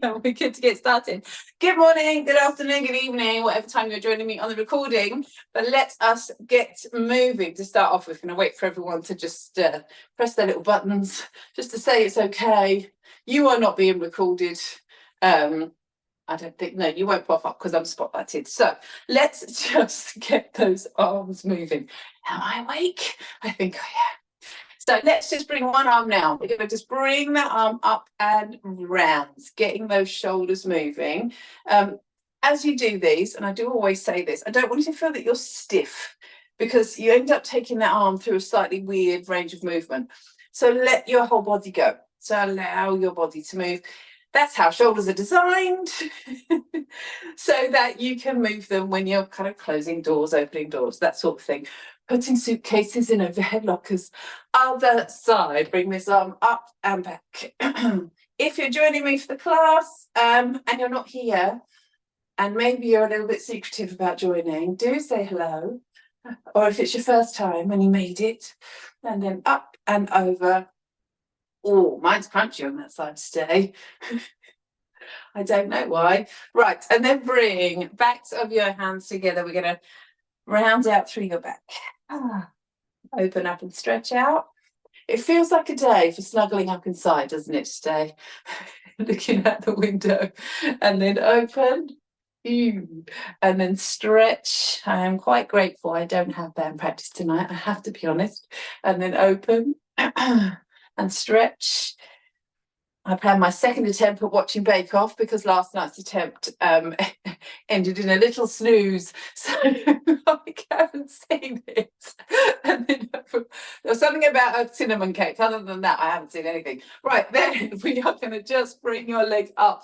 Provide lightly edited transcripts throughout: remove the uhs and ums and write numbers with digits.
Yeah, we're good to get started. Good morning, good afternoon, good evening, whatever time you're joining me on the recording. But let us get moving to start off with. I'm going to wait for everyone to just press their little buttons just to say it's okay. You are not being recorded. I don't think, no, you won't pop up because I'm spotlighted. So let's just get those arms moving. Am I awake? I think I am. So let's just bring one arm now. We're going to just bring that arm up and round, getting those shoulders moving. As you do these, and I do always say this, I don't want you to feel that you're stiff because you end up taking that arm through a slightly weird range of movement. So let your whole body go. So allow your body to move. That's how shoulders are designed so that you can move them when you're kind of closing doors, opening doors, that sort of thing. Putting suitcases in overhead lockers. Other side, bring this arm up and back. If you're joining me for the class and you're not here, and maybe you're a little bit secretive about joining, do say hello. Or if it's your first time and you made it, and then up and over. Oh, mine's crunchy on that side today. I don't know why. Right, and then bring backs of your hands together. We're going to round out through your back. Open up and stretch out. It feels like a day for snuggling up inside, doesn't it, today? Looking out the window. And then open. And then stretch. I am quite grateful I don't have band practice tonight, I have to be honest. And then open and stretch. I've had my second attempt at watching Bake Off because last night's attempt ended in a little snooze, so I haven't seen it. And then there was something about a cinnamon cake. Other than that, I haven't seen anything. Right, then we are going to just bring your leg up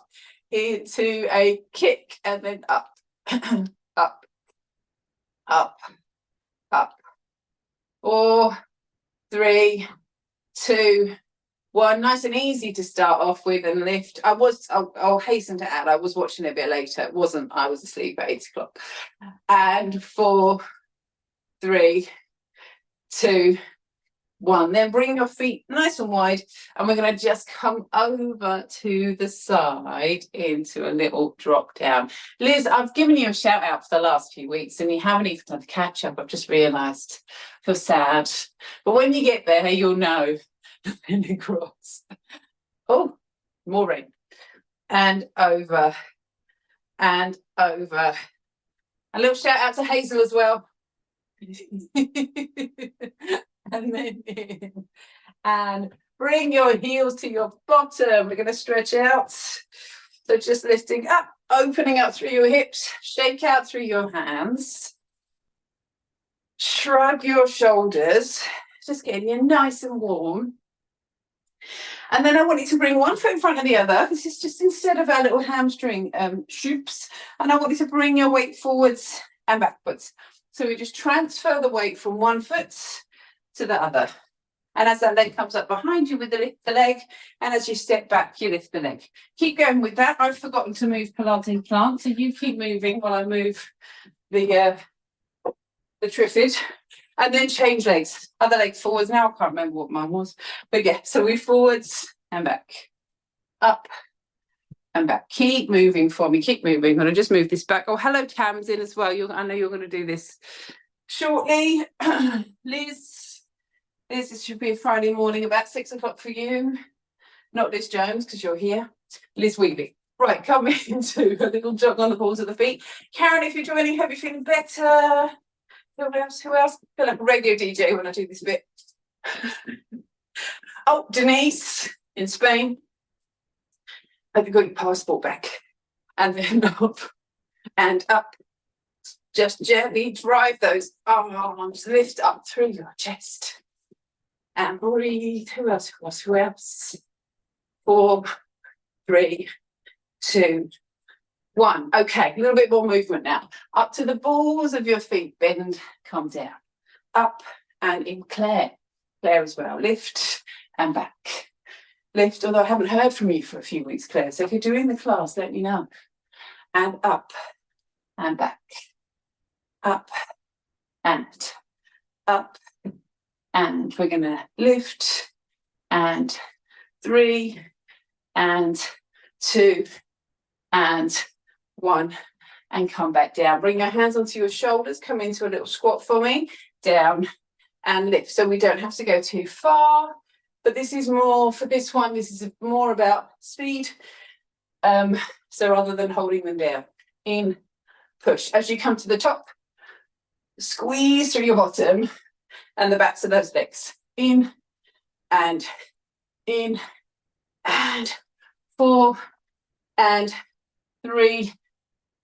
into a kick and then up, up, up, up. 4, 3, 2, 1. Nice and easy to start off with and lift. I'll hasten to add, I was watching it a bit later. It wasn't, I was asleep at 8 o'clock. And 4, 3, 2, 1. Then bring your feet nice and wide, and we're going to just come over to the side into a little drop down. Liz, I've given you a shout out for the last few weeks and you haven't even done the catch up. I've just realised. I feel sad. But when you get there, you'll know. And across. Oh, more rain. And over. And over. A little shout out to Hazel as well. And then in. And bring your heels to your bottom. We're going to stretch out. So just lifting up, opening up through your hips, shake out through your hands. Shrug your shoulders. Just getting you nice and warm. And then I want you to bring one foot in front of the other. This is just instead of our little hamstring shoops. And I want you to bring your weight forwards and backwards. So we just transfer the weight from one foot to the other. And as that leg comes up behind you with the leg, and as you step back, you lift the leg. Keep going with that. I've forgotten to move Pilates plant, so you keep moving while I move the trifid. And then change legs, other leg forwards. Now I can't remember what mine was. But yeah, so we forwards and back. Up and back. Keep moving for me, keep moving. I'm going to just move this back. Oh, hello, Tam's in as well. I know you're going to do this shortly. Liz, this should be a Friday morning about 6 o'clock for you. Not Liz Jones, because you're here. Liz Wheatley. Right, come into a little jog on the balls of the feet. Karen, if you're joining, hope you're feeling better. Who else? I feel like a radio DJ when I do this bit. Oh, Denise in Spain. Have you got your passport back? And then up and up. Just gently drive those arms, lift up through your chest. And breathe. Who else? 4, 3, 2, 1. Okay, a little bit more movement now. Up to the balls of your feet, bend, come down. Up and in Claire. Claire as well. Lift and back. Lift, although I haven't heard from you for a few weeks, Claire. So if you're doing the class, let me know. And up and back. Up and up. And we're going to lift and 3 and 2, and 1, and come back down. Bring your hands onto your shoulders, come into a little squat for me, down and lift. So we don't have to go too far, but this is more, for this one, this is more about speed. So rather than holding them down, in, push. As you come to the top, squeeze through your bottom and the backs of those legs. In, and 4, and 3,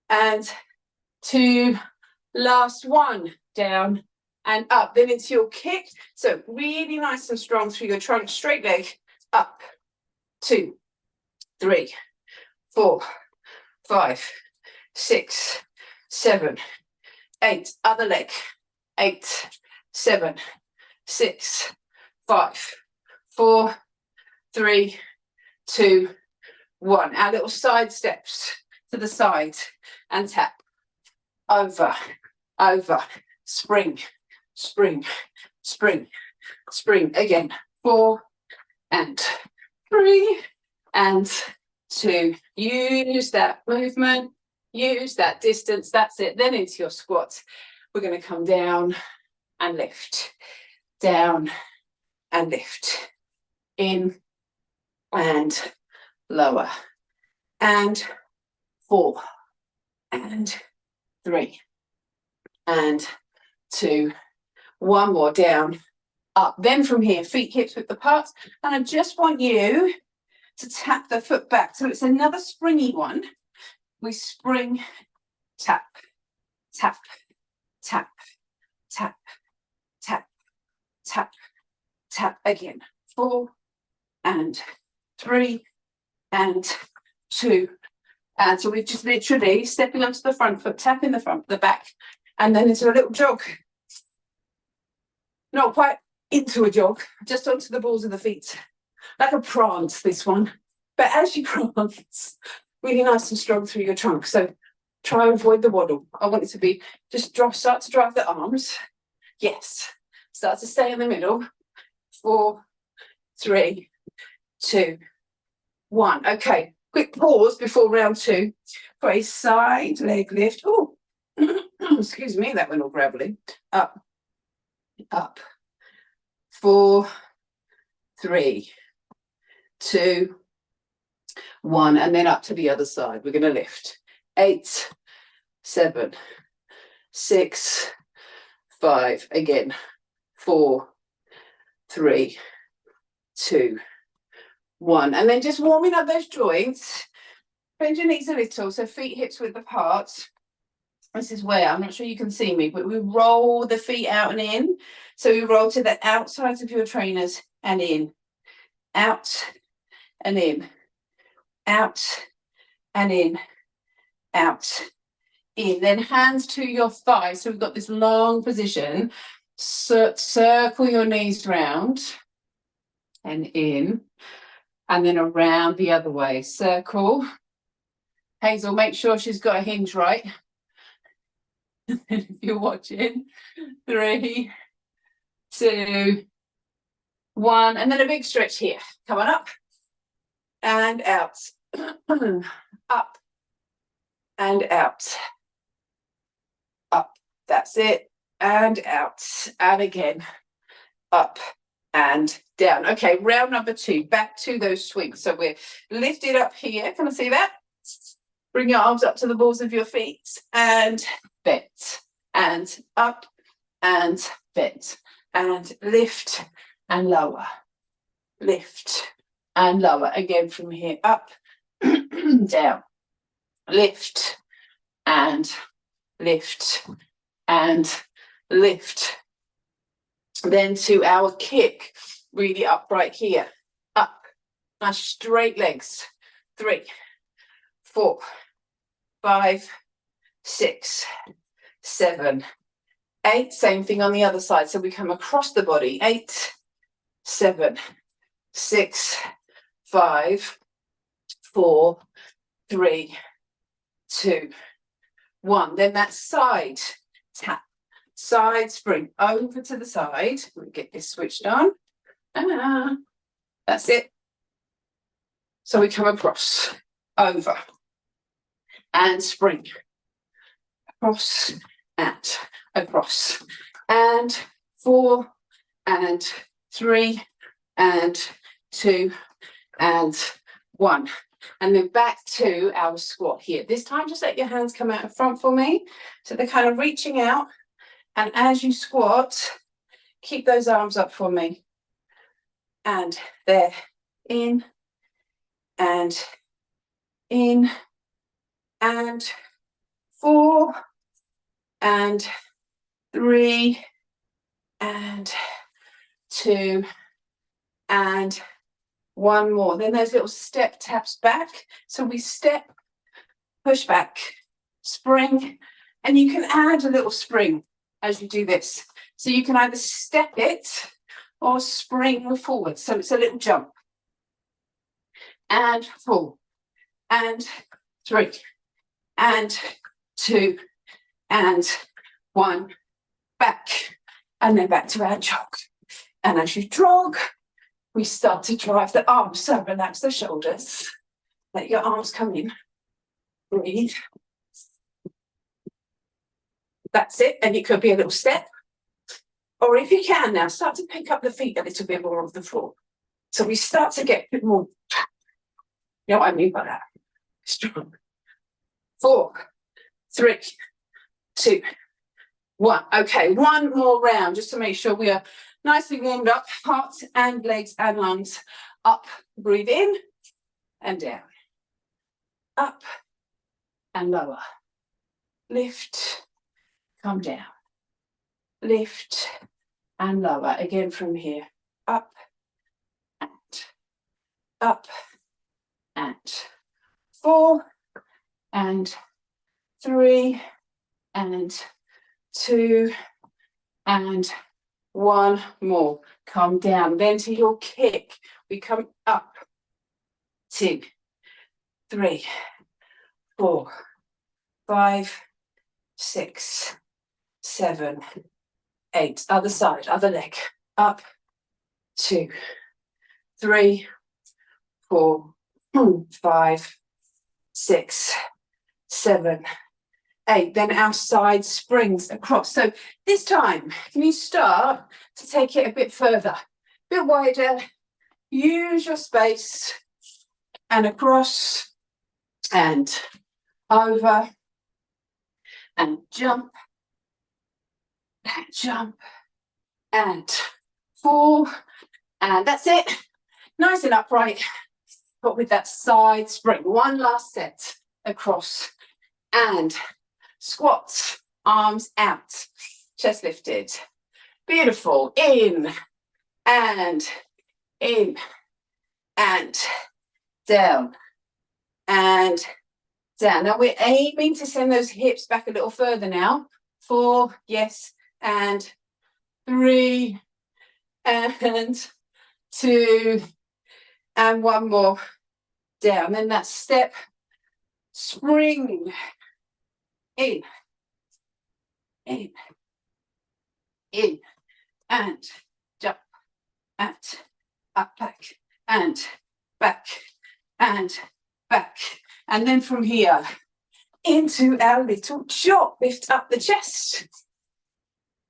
and 2, last 1, down and up. Then it's your kick. So really nice and strong through your trunk, straight leg, up, 2, 3, 4, 5, 6, 7, 8, other leg, 8, 7, 6, 5, 4, 3, 2, 1. Our little side steps to the side and tap. Over, over, spring, spring, spring, spring. Again, 4, and 3, and 2. Use that movement, use that distance. That's it. Then into your squat. We're going to come down and lift, down and lift, in and lower, and 4, and 3, and 2. One more, down, up. Then from here, feet hips width apart, and I just want you to tap the foot back. So it's another springy one. We spring, tap, tap, tap, tap, tap, tap, tap. Again, 4, and 3, and 2. And so we're just literally stepping onto the front foot, tapping the front, the back, and then into a little jog. Not quite into a jog, just onto the balls of the feet. Like a prance, this one. But as you prance, really nice and strong through your trunk. So try and avoid the waddle. I want it to be just start to drive the arms. Yes. Start to stay in the middle. 4, 3, 2, 1. Okay. Quick pause before round 2 for a side leg lift. Oh, excuse me, that went all gravelly. Up, up. 4, 3, 2, 1, and then up to the other side. We're going to lift. 8, 7, 6, 5. Again. 4, 3, 2, 1. And then just warming up those joints. Bend your knees a little, so feet hips width apart. This is where, I'm not sure you can see me, but we roll the feet out and in. So we roll to the outsides of your trainers and in. Out and in. Out and in. Out. In. Then hands to your thighs. So we've got this long position. Circle your knees round and in. And then around the other way. Circle. Hazel, make sure she's got a hinge right. If you're watching. 3, 2, 1. And then a big stretch here. Come on up. And out. Up. And out. Up. That's it. And out. And again. Up. And down. Okay, round number 2. Back to those swings. So we're lifted up here. Can I see that? Bring your arms up to the balls of your feet. And bent. And up. And bent. And lift. And lower. Lift. And lower. Again from here. Up. Down. Lift. And lift. And lift. Then to our kick, really upright here, up, nice straight legs, 3, 4, 5, 6, 7, 8, same thing on the other side, so we come across the body, 8, 7, 6, 5, 4, 3, 2, 1, then that side tap. Side spring over to the side. Let me get this switched on. That's it. So we come across. over, and spring. Across, and across, and 4, and 3, and 2, and 1. And then back to our squat here. This time, just let your hands come out in front for me. So they're kind of reaching out. And as you squat, keep those arms up for me. And there, in, and 4, and 3, and 2, and 1 more. Then those little step taps back. So we step, push back, spring, and you can add a little spring as you do this. So you can either step it or spring forward. So it's a little jump. And 4, and 3, and 2, and 1, back, and then back to our jog. And as you jog, we start to drive the arms. So relax the shoulders, let your arms come in, breathe. That's it, and it could be a little step. Or if you can now, start to pick up the feet a little bit more off the floor. So we start to get a bit more, you know what I mean by that? Strong. 4, 3, 2, 1. Okay, one more round just to make sure we are nicely warmed up, heart and legs and lungs up. Breathe in and down. Up and lower. Lift, come down. Lift and lower. Again from here. Up and up and 4 and 3 and 2 and 1 more. Come down. Then to your kick, we come up. 2, 3, 4, 5, 6, 7, 8. Other side, other leg. Up. 2, 3, 4, 5, 6, 7, 8. Then our side springs across. So this time, can you start to take it a bit further, a bit wider? Use your space and across and over and jump and fall, and that's it. Nice and upright, but with that side spring. One last set across and squats, arms out, chest lifted. Beautiful. In and down and down. Now we're aiming to send those hips back a little further now. 4, yes, and 3, and 2, and 1 more. Down. Then that step, spring, in, and jump, and up, back, and back, and back. And then from here, into our little jog. Lift up the chest.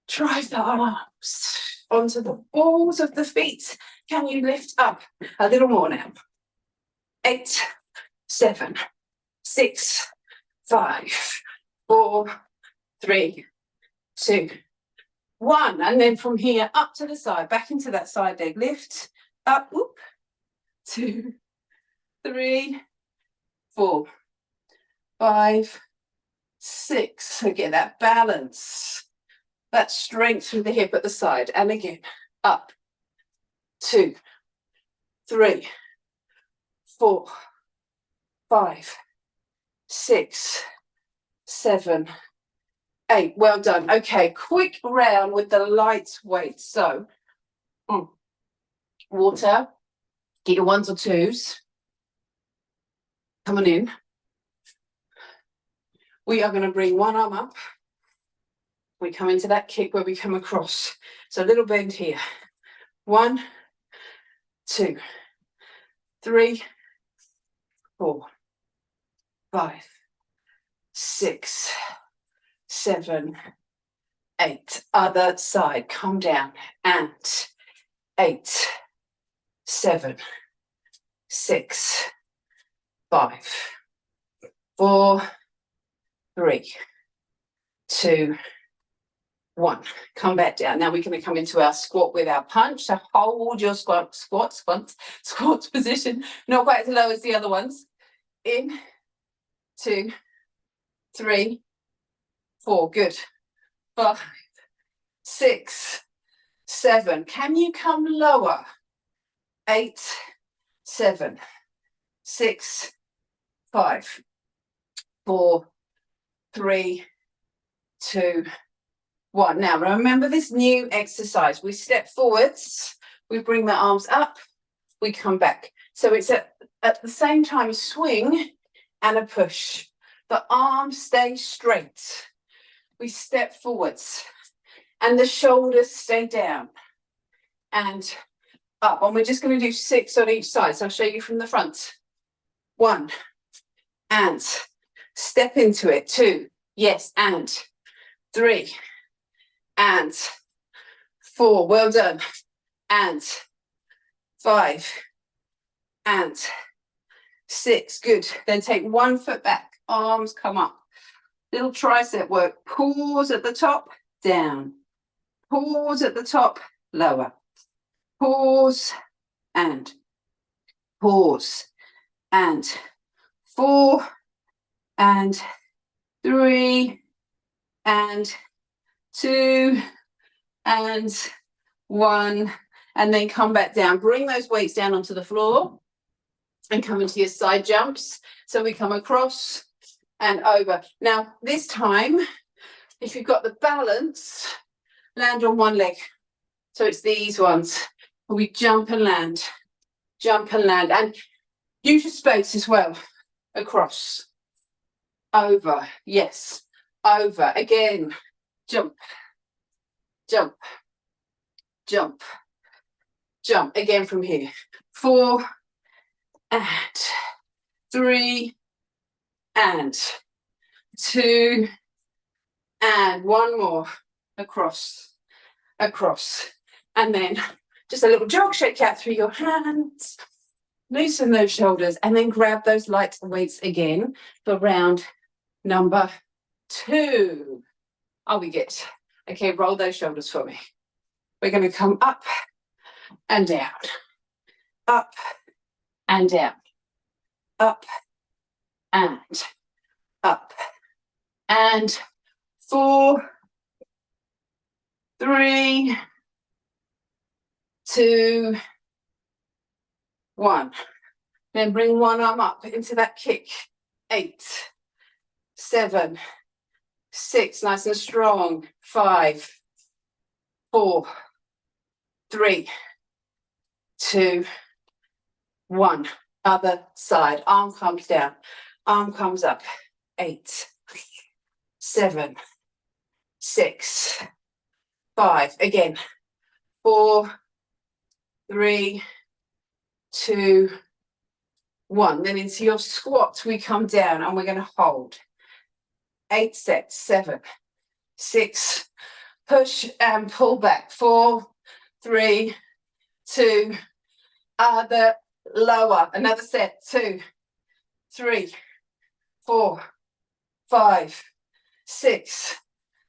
Drive the arms onto the balls of the feet. Can you lift up a little more now? 8, 7, 6, 5, 4, 3, 2, 1. And then from here up to the side, back into that side leg. Lift up, whoop, 2, 3, 4, 5, 6. So get that balance, that strength through the hip at the side. And again, up, 2, 3, 4, 5, 6, 7, 8. Well done. Okay, quick round with the light weight. So, water, get your 1s or 2s. Come on in. We are going to bring one arm up. We come into that kick where we come across. So a little bend here. 1, 2, 3, 4, 5, 6, 7, 8. Other side, come down, and 8, 7, 6, 5, 4, 3, 2, 1. Come back down. Now we're going to come into our squat with our punch. So hold your squat position, not quite as low as the other ones. In, 2, 3, 4. Good. 5, 6, 7. Can you come lower? 8, 7, 6, 5, 4, 3, 2, 1. Now remember this new exercise. We step forwards, we bring the arms up, we come back. So it's at the same time a swing and a push. The arms stay straight. We step forwards and the shoulders stay down and up. And we're just going to do 6 on each side. So I'll show you from the front. 1 and step into it. 2, yes, and 3 and 4, well done, and 5 and 6, good. Then take 1 foot back, arms come up, little tricep work. Pause at the top, down, pause at the top, lower, pause and pause, and 4 and 3 and 2 and 1, and then come back down. Bring those weights down onto the floor and come into your side jumps. So we come across and over. Now this time, if you've got the balance, land on one leg. So it's these ones. We jump and land, and use your space as well. Across, over, yes, over, again, jump, jump, jump, jump, again from here. 4 and 3 and 2 and 1 more. Across, across, and then just a little jog, shake out through your hands, loosen those shoulders, and then grab those light weights again for round number 2. Oh, we get. Okay, roll those shoulders for me. We're going to come up and down, up and down, up and up, and 4, 3, 2, 1. Then bring one arm up into that kick. 8, 7, 6, nice and strong. 5, 4, 3, 2, 1. Other side. Arm comes down. Arm comes up. 8, 7, 6, 5. Again. 4, 3, 2, 1. Then into your squat, we come down and we're going to hold. 8 sets. 7, 6. Push and pull back. 4, 3, 2. Other lower. Another set. 2, 3, 4, 5, 6,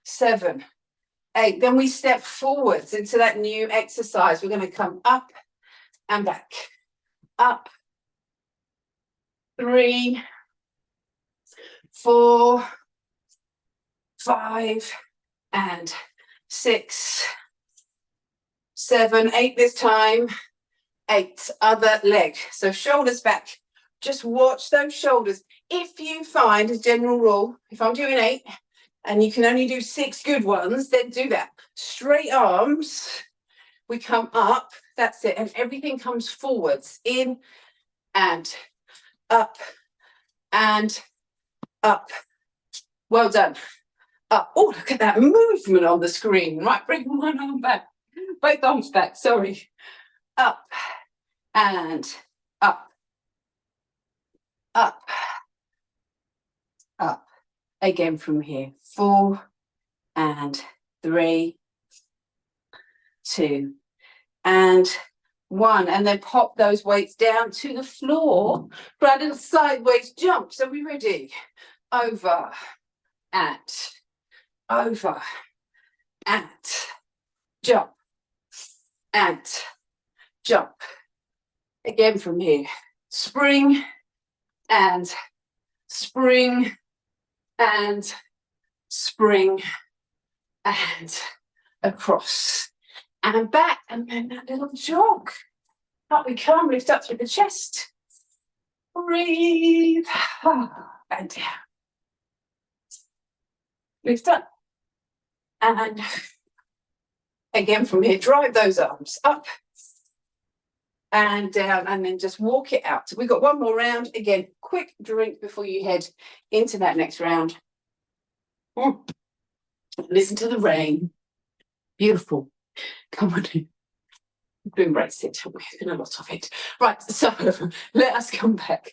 7, 8. Then we step forwards into that new exercise. We're going to come up and back. Up. 3, 4, 5, and 6, 7, 8 this time. 8. Other leg. So shoulders back. Just watch those shoulders. If you find, as general rule, if I'm doing 8 and you can only do 6 good ones, then do that. Straight arms. We come up. That's it. And everything comes forwards. In and up and up. Well done. Up. Oh, look at that movement on the screen. Right, bring one arm back. Both arms back. Sorry. Up and up. Up up. Again from here, 4 and 3, 2 and 1. And then pop those weights down to the floor for a little sideways jump. So we're ready. Over and over and jump and jump. Again from here, spring and spring and spring and across and back, and then that little jog. Up we come, lift up through the chest, breathe and down, lift up and again from here, drive those arms up and down, and then just walk it out. So we've got one more round. Again, quick drink before you head into that next round. Listen to the rain. Beautiful. Come on in. Embrace it. We've been a lot of it. Right, so let us come back.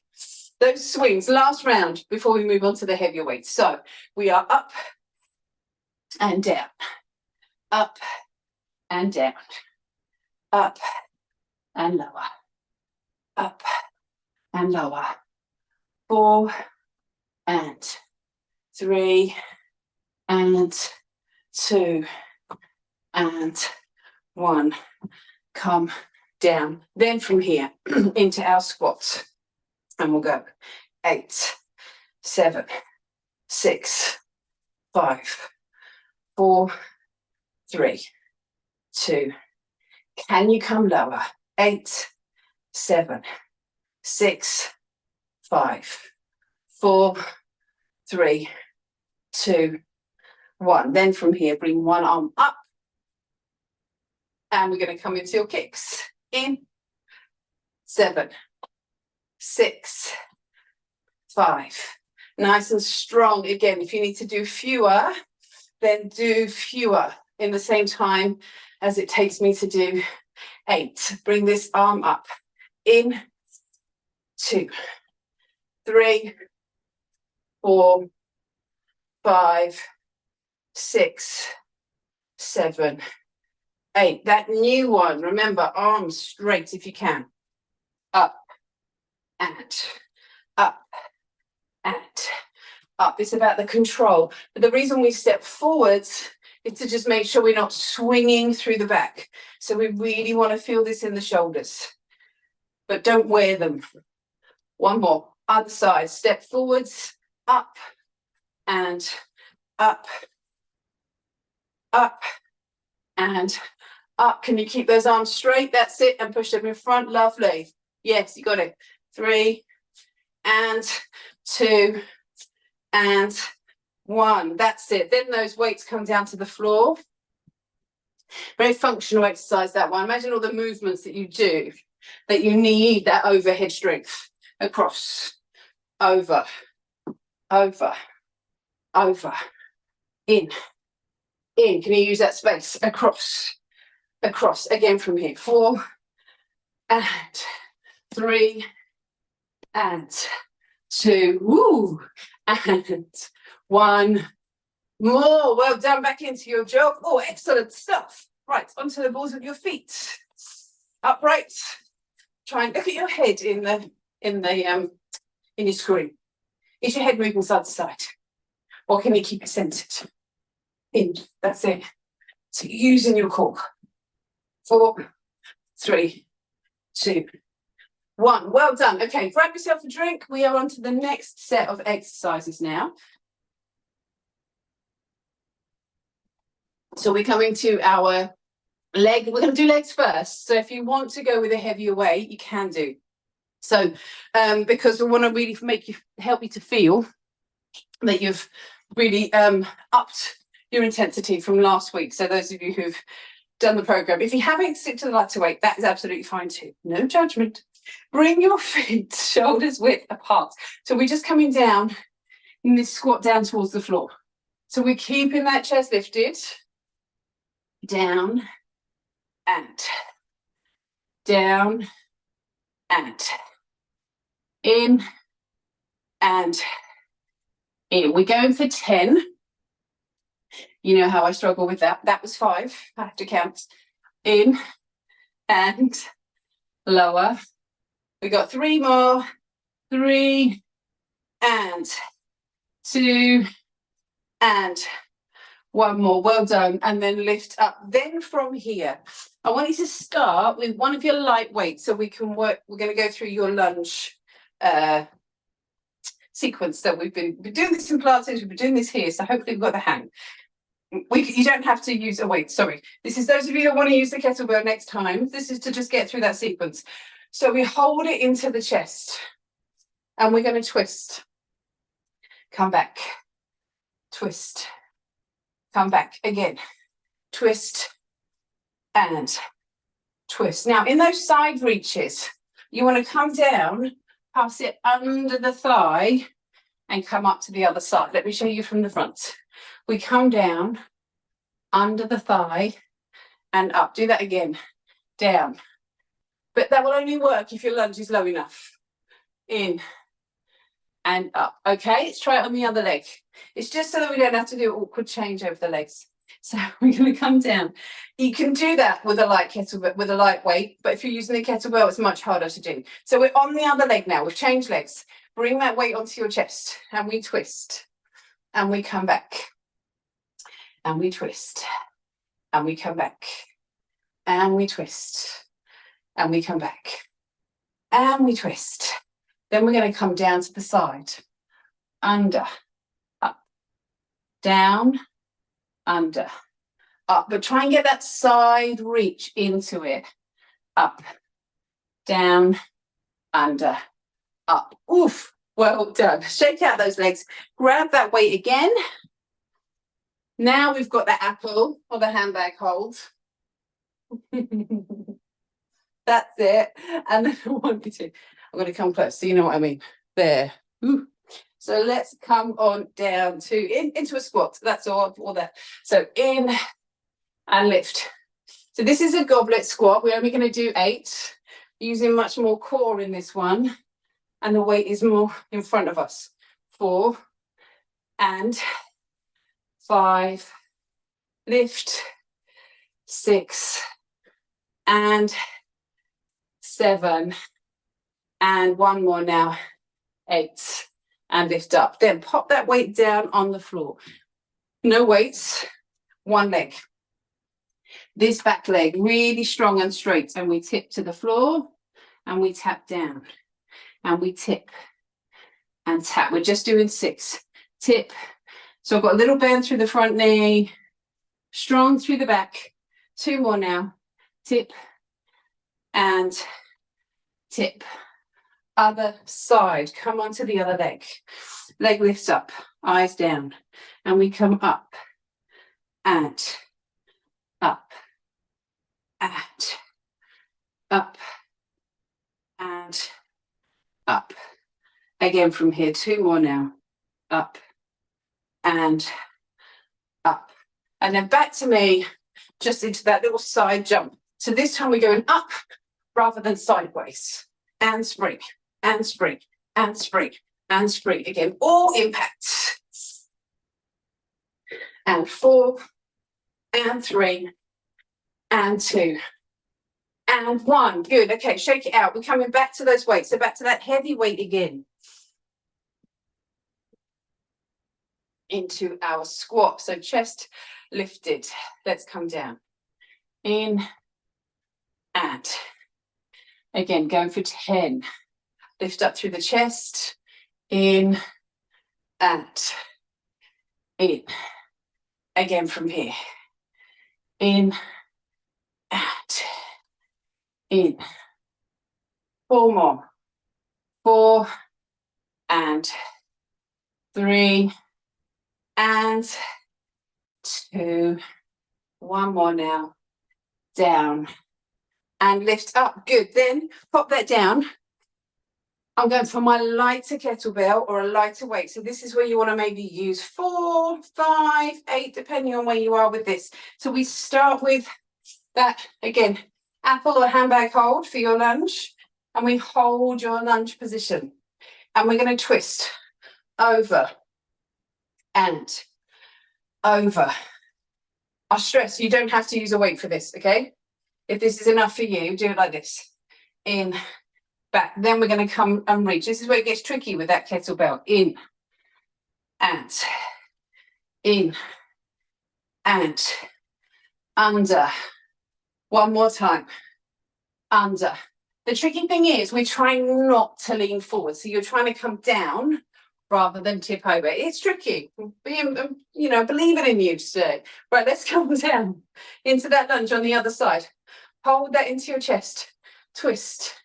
Those swings, last round before we move on to the heavier weights. So we are up and down, up and down, up and lower, up and lower, 4 and 3 and 2 and 1. Come down. Then from here into our squats, and we'll go 8, 7, 6, 5, 4, 3, 2. Can you come lower? 8, 7, 6, 5, 4, 3, 2, 1. Then from here, bring one arm up. And we're going to come into your kicks. In 7, 6, 5. Nice and strong. Again, if you need to do fewer, then do fewer in the same time as it takes me to do 8. Bring this arm up. In 2, 3, 4, 5, 6, 7, 8. That new one, remember, arms straight if you can. Up and up and up. It's about the control. But the reason we step forwards is to just make sure we're not swinging through the back. So we really want to feel this in the shoulders. But don't wear them. One more. Other side. Step forwards, up and up, up and up. Can you keep those arms straight? That's it. And push them in front. Lovely. Yes, you got it. 3 and 2 and 1. That's it. Then those weights come down to the floor. Very functional exercise, that one. Imagine all the movements that you do, that you need that overhead strength. Across, over, over, over, in. Can you use that space? Across, across. Again from here. 4 and 3 and 2. Woo! And 1 more. Well done. Back into your jog. Oh, excellent stuff. Right, onto the balls of your feet. Upright. Try and look at your head in your screen. Is your head moving side to side? Or can you keep it centered? In. That's it. So using your core. 4, 3, 2, 1. Well done. Okay, grab yourself a drink. We are on to the next set of exercises now. So we're coming to our leg. We're going to do legs first. So if you want to go with a heavier weight, you can do. So because we want to really help you to feel that you've really upped your intensity from last week. So those of you who've done the program, if you haven't, stick to the lighter weight. That is absolutely fine too. No judgment. Bring your feet shoulders width apart. So we're just coming down in this squat down towards the floor. So we're keeping that chest lifted. Down and down and in and In. We're going for 10. You know how I struggle with that. That was 5. I have to count. In and lower. We got 3 more. 3 and 2 and 1 more. Well done. And then lift up. Then from here, I want you to start with one of your light weights so we can work. We're going to go through your lunge sequence that we've been doing this in Pilates, we've been doing this here, so hopefully we've got the hang. You don't have to use a weight, sorry. This is those of you that want to use the kettlebell next time. This is to just get through that sequence. So we hold it into the chest and we're going to twist. Come back, twist, come back again, twist and twist. Now in those side reaches, you want to come down, pass it under the thigh and come up to the other side. Let me show you from the front. We come down under the thigh and up. Do that again, down. But that will only work if your lunge is low enough. In and up. Okay, let's try it on the other leg. It's just so that we don't have to do an awkward change over the legs. So we're going to come down. You can do that with a light kettlebell, with a light weight, but if you're using a kettlebell, it's much harder to do. So we're on the other leg now. We've changed legs. Bring that weight onto your chest and we twist and we come back and we twist and we come back and we twist and we come back and we twist. Then we're going to come down to the side, under, up, down, under, up, but try and get that side reach into it. Up, down, under, up. Oof, well done. Shake out those legs. Grab that weight again. Now we've got the apple or the handbag hold. That's it. And then I want you to, I'm going to come close so you know what I mean. There. Ooh. So let's come on down to into a squat. That's all that. So in and lift. So this is a goblet squat. We're only going to do 8, using much more core in this one. And the weight is more in front of us. 4 and 5. Lift. 6 and 7. And 1 more now. 8. And lift up. Then pop that weight down on the floor. No weights, 1 leg. This back leg really strong and straight. And we tip to the floor and we tap down. And we tip and tap. We're just doing 6. Tip. So I've got a little bend through the front knee. Strong through the back. 2 more now. Tip and tip. Other side, come onto the other leg. Leg lifts up, eyes down, and we come up and up and up and up. Again from here, 2 more now. Up and up. And then back to me, just into that little side jump. So this time we're going up rather than sideways. And spring. And spring, and spring, and spring. Again, all impact. And 4, and 3, and 2, and 1. Good. Okay, shake it out. We're coming back to those weights. So back to that heavy weight again. Into our squat. So chest lifted. Let's come down. In and again, going for 10. Lift up through the chest, in and in. Again from here. In and in. 4 more. 4 and 3 and 2. 1 more now. Down and lift up. Good. Then pop that down. I'm going for my lighter kettlebell or a lighter weight. So this is where you want to maybe use 4, 5, 8, depending on where you are with this. So we start with that, again, apple or handbag hold for your lunge. And we hold your lunge position. And we're going to twist over and over. I stress you don't have to use a weight for this, okay? If this is enough for you, do it like this. In, back. Then we're going to come and reach. This is where it gets tricky with that kettlebell. In and in and under. One more time. Under. The tricky thing is we're trying not to lean forward. So you're trying to come down rather than tip over. It's tricky. You know, believing in you today. Right, let's come down into that lunge on the other side. Hold that into your chest. Twist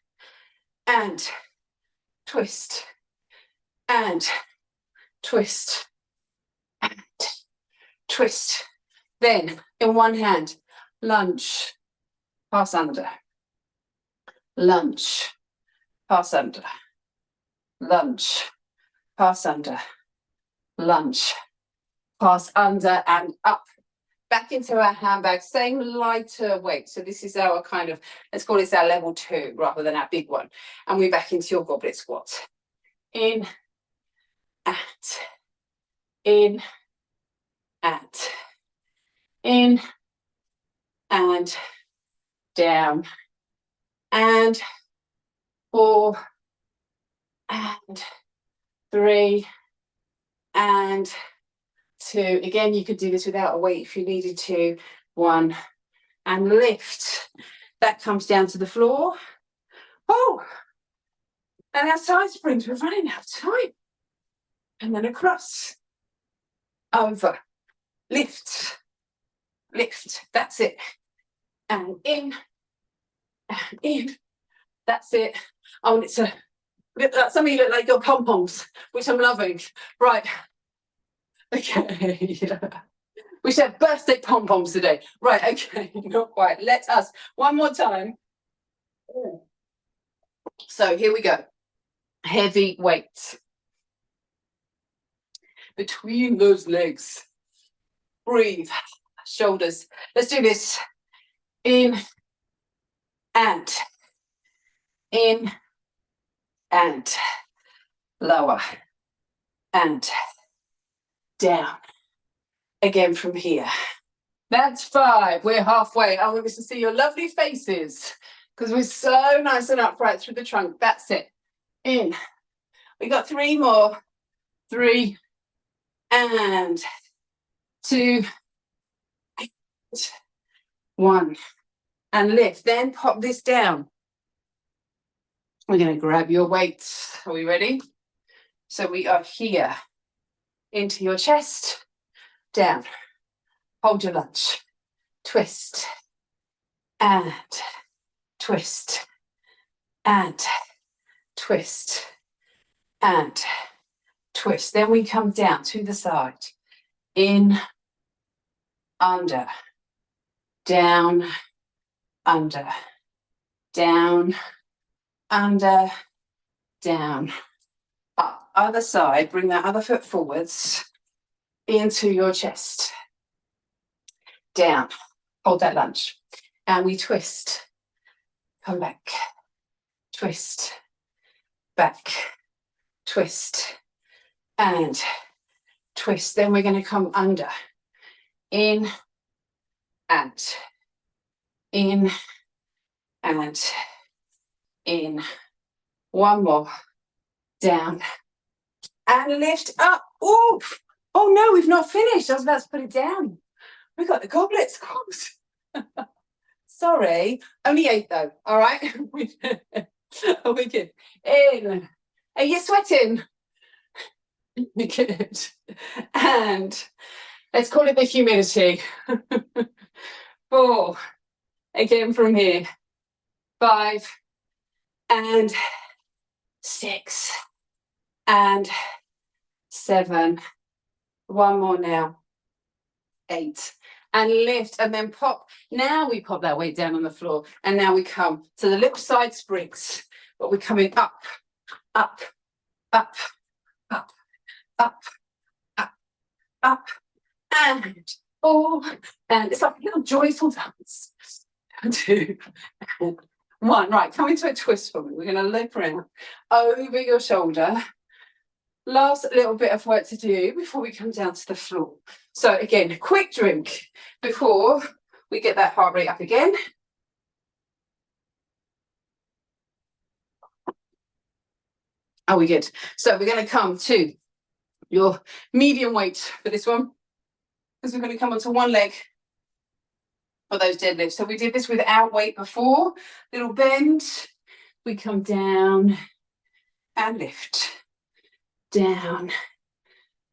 and twist and twist and twist. Then in one hand, lunge, pass under. Lunge, pass under. Lunge, pass under. Lunge, pass under and up. Back into our handbag, same lighter weight. So this is our kind of, let's call this our level 2 rather than our big one. And we're back into your goblet squat. In, and, in, and, in, and, down, and 4, and 3, and 2. Again, you could do this without a weight if you needed to. 1, and lift. That comes down to the floor. Oh, and our side springs, we're running out of time. And then across, over, lift, lift, that's it. And in, that's it. Oh, it's a, some of you look like your pom-poms, which I'm loving. Right. Okay, yeah. We should have birthday pom-poms today. Right, okay, not quite. Let us, one more time. So here we go. Heavy weight. Between those legs. Breathe. Shoulders. Let's do this. In and in and lower and down. Again from here. That's 5. We're halfway. I want us to see your lovely faces because we're so nice and upright through the trunk. That's it. In. We got 3 more. 3 and 2 and 1 and lift. Then pop this down. We're going to grab your weights. Are we ready? So we are here. Into your chest. Down. Hold your lunge. Twist. And twist. And twist. And twist. Then we come down to the side. In. Under. Down. Under. Down. Under. Down. Up. Other side. Bring that other foot forwards. Into your chest. Down. Hold that lunge. And we twist. Come back. Twist. Back. Twist. And twist. Then we're going to come under. In. And. In. And. In. One more. Down. And lift up. Ooh. Oh no, we've not finished. I was about to put it down. We got the goblet squats. Sorry, only 8 though. All right, wicked. In. Are you sweating? Good. And let's call it the humidity. 4. Again from here. 5 and 6 and 7. One more now. 8 and lift and then pop. Now we pop that weight down on the floor and now we come to the little side springs, but we're coming up, up, up, up, up, up, up, and 4, and it's like a little joyful dance. 2 and 1. Right, come into a twist for me. We're going to look around over your shoulder, Last little bit of work to do before we come down to the floor. So again, quick drink before we get that heart rate up again. Are we good? So we're going to come to your medium weight for this one, because we're going to come onto one leg for those deadlifts. So we did this without weight before. Little bend. We come down and lift. Down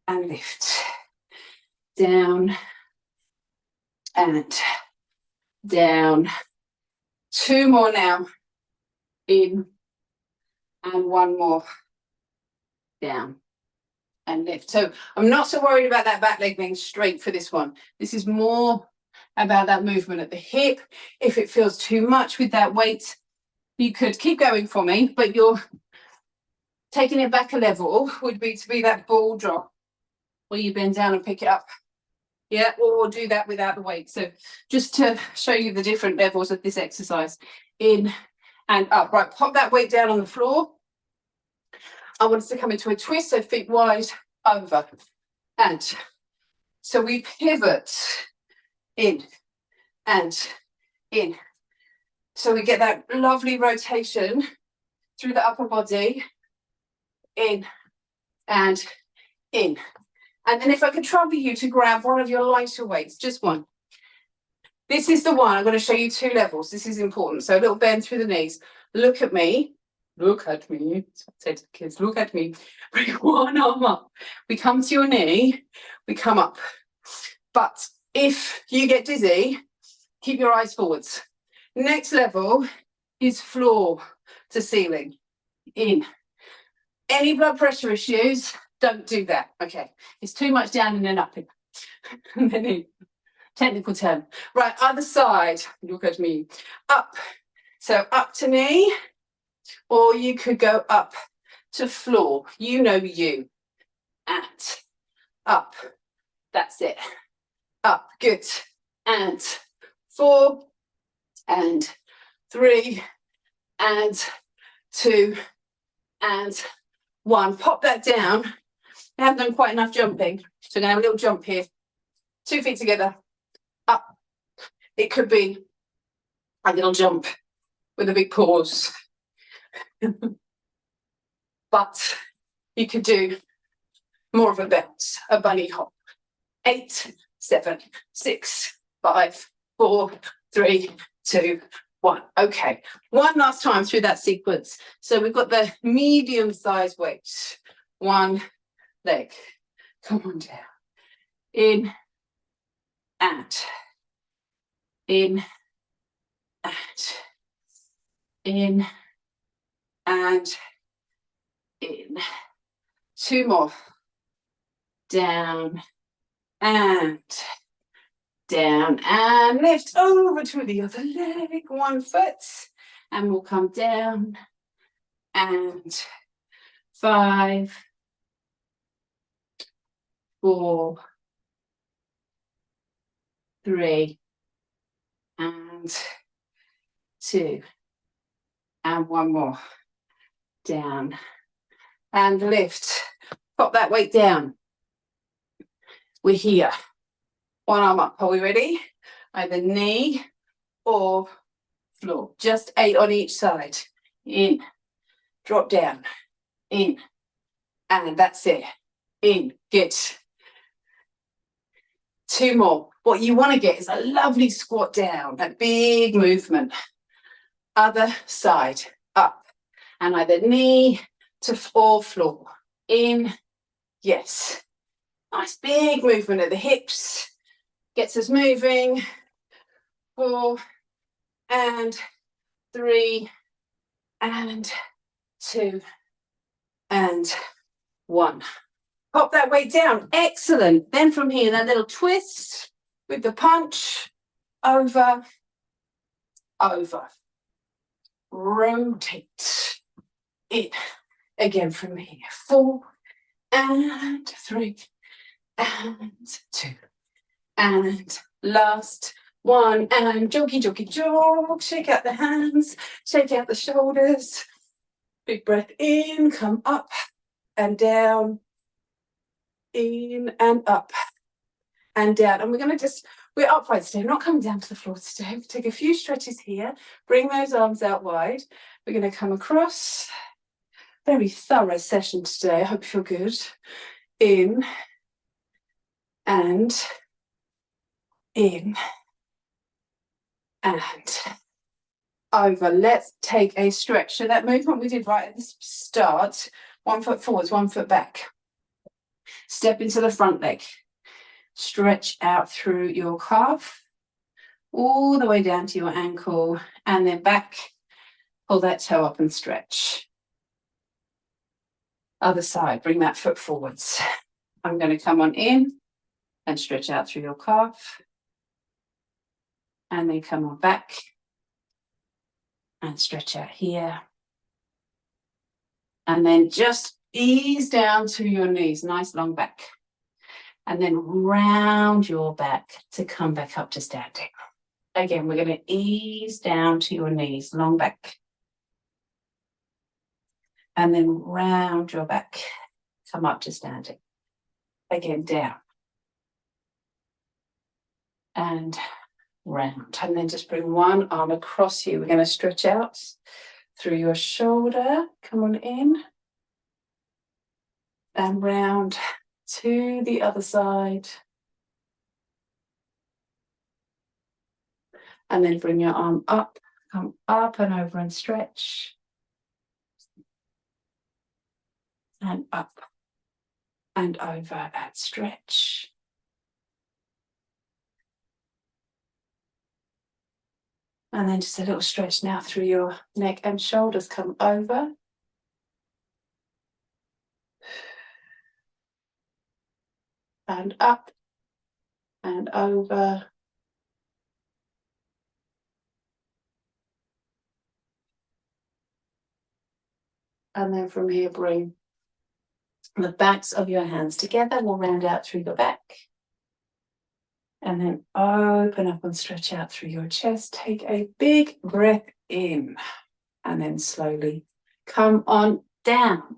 and lift. Down and down. 2 more now. In and 1 more. Down and lift. So I'm not so worried about that back leg being straight for this one. This is more about that movement at the hip. If it feels too much with that weight, you could keep going for me, but you're taking it back a level would be to be that ball drop where you bend down and pick it up. Yeah, or do that without the weight. So just to show you the different levels of this exercise. In and up. Right, pop that weight down on the floor. I want us to come into a twist, so feet wide, over. And so we pivot in and in. So we get that lovely rotation through the upper body. In and in. And then if I could trouble you to grab one of your lighter weights, just one. This is the one. I'm going to show you 2 levels. This is important. So a little bend through the knees. Look at me. Look at me. That's what I say to the kids. Look at me. Bring one arm up. We come to your knee. We come up. But if you get dizzy, keep your eyes forwards. Next level is floor to ceiling. In. Any blood pressure issues, don't do that. Okay. It's too much down and then up. And then in. Technical term. Right, other side. Look at me. Up. So up to knee. Or you could go up to floor. You know you. And up. That's it. Up. Good. And 4. And 3. And 2. And 1. Pop that down. I haven't done quite enough jumping. So we're going to have a little jump here. 2 feet together. Up. It could be a little jump with a big pause. But you could do more of a bounce, a bunny hop. 8, 7, 6, 5, 4, 3, 2, 1. Okay, one last time through that sequence. So we've got the medium size weight. 1 leg. Come on down. In and in and in and in. 2 more. Down and down and lift over to the other leg. 1 foot and we'll come down and 5, 4, 3 and 2 and 1 more. Down and lift. Pop that weight down. We're here. 1 arm up. Are we ready? Either knee or floor. Just 8 on each side. In. Drop down. In. And that's it. In. Good. 2 more. What you want to get is a lovely squat down. That big movement. Other side. Up. And either knee to or floor. In. Yes. Nice big movement at the hips. Gets us moving. 4 and 3 and 2 and 1. Pop that weight down. Excellent. Then from here, that little twist with the punch. Over. Over. Rotate. In. Again from here. 4 and 3 and 2 and last 1 and joggy, joggy, jog. Shake out the hands, shake out the shoulders. Big breath in, come up and down In and up and down. And we're upright today. We're not coming down to the floor today. We take a few stretches here. Bring those arms out wide. We're going to come across. Very thorough session today. I hope you feel good. In and in and over. Let's take a stretch. So that movement we did right at the start, 1 foot forwards, 1 foot back. Step into the front leg. Stretch out through your calf, all the way down to your ankle, and then back. Pull that toe up and stretch. Other side, bring that foot forwards. I'm going to come on in and stretch out through your calf. And then come on back and stretch out here. And then just ease down to your knees, nice long back. And then round your back to come back up to standing. Again, we're going to ease down to your knees, long back. And then round your back, come up to standing. Again, down. And round. And then just bring one arm across you. We're going to stretch out through your shoulder. Come on in. And round to the other side. And then bring your arm up, come up and over and stretch. And up and over and stretch. And then just a little stretch now through your neck and shoulders. Come over. And up and over. And then from here, bring the backs of your hands together. We'll round out through the back. And then open up and stretch out through your chest. Take a big breath in. And then slowly come on down.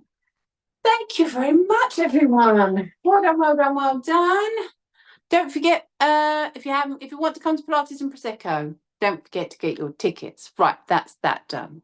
Thank you very much, everyone. Well done, well done, well done. Don't forget, if you want to come to Pilates and Prosecco, don't forget to get your tickets. Right, that's that done.